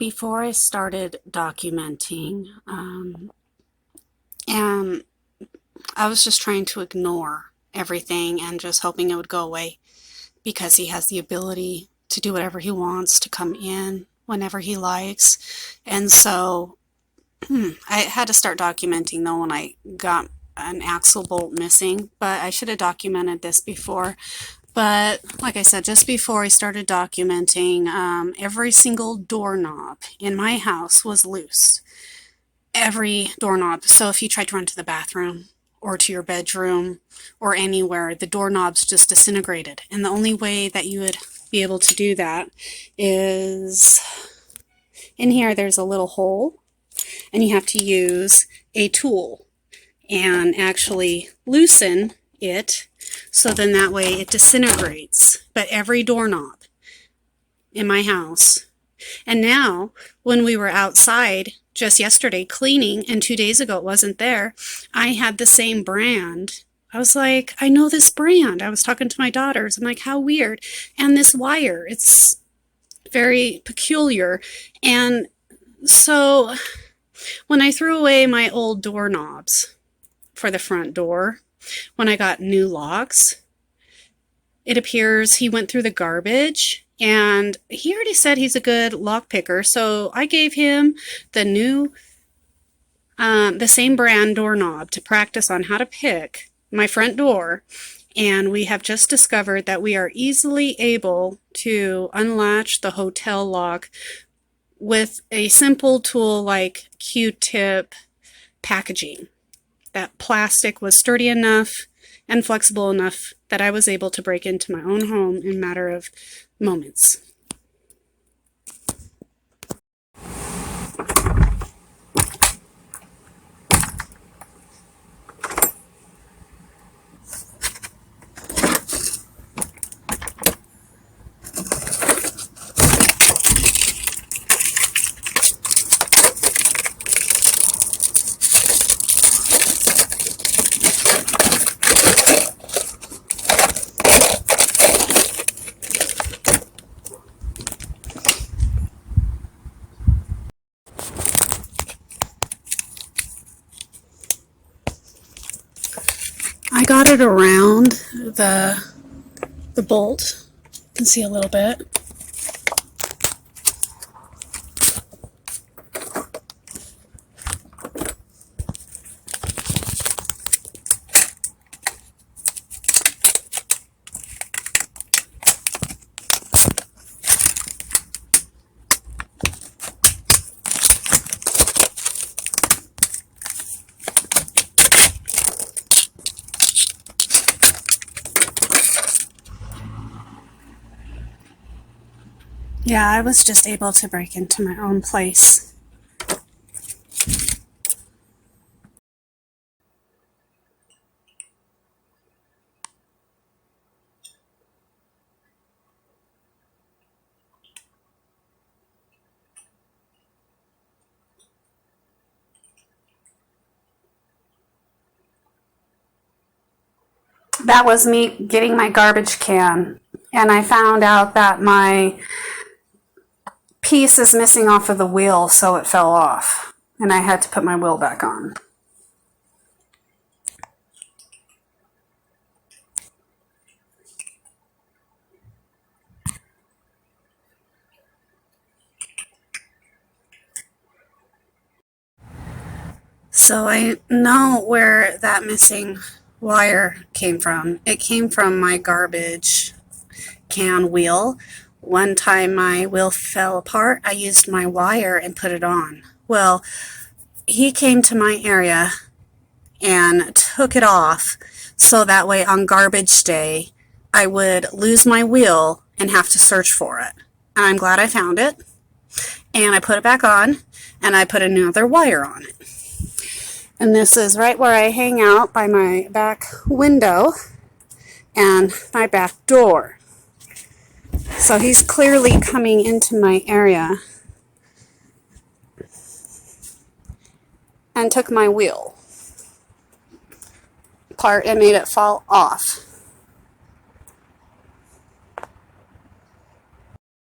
Before I started documenting, and I was just trying to ignore everything and just hoping it would go away because he has the ability to do whatever he wants, to come in whenever he likes. And so I had to start documenting though when I got an axle bolt missing, but I should have documented this before. But like I said, just before I started documenting, every single doorknob in my house was loose. Every doorknob. So if you tried to run to the bathroom or to your bedroom or anywhere, the doorknobs just disintegrated. And the only way that you would be able to do that is in here there's a little hole, and you have to use a tool and actually loosen it, so then that way it disintegrates. But every doorknob in my house. And now, when we were outside just yesterday cleaning, and 2 days ago it wasn't there, I had the same brand. I was like, I know this brand. I was talking to my daughters. I'm like, how weird. And this wire, it's very peculiar. And so when I threw away my old doorknobs for the front door, when I got new locks, it appears he went through the garbage, and he already said he's a good lock picker, so I gave him the same brand doorknob to practice on how to pick my front door, and we have just discovered that we are easily able to unlatch the hotel lock with a simple tool like Q-tip packaging. That plastic was sturdy enough and flexible enough that I was able to break into my own home in a matter of moments. I got it around the bolt. You can see a little bit. Yeah, I was just able to break into my own place. That was me getting my garbage can, and I found out that my piece is missing off of the wheel, so it fell off, and I had to put my wheel back on. So I know where that missing wire came from. It came from my garbage can wheel. One time my wheel fell apart, I used my wire and put it on. Well, he came to my area and took it off, so that way on garbage day I would lose my wheel and have to search for it. And I'm glad I found it, and I put it back on, and I put another wire on it. And this is right where I hang out by my back window and my back door. So he's clearly coming into my area and took my wheel apart and made it fall off.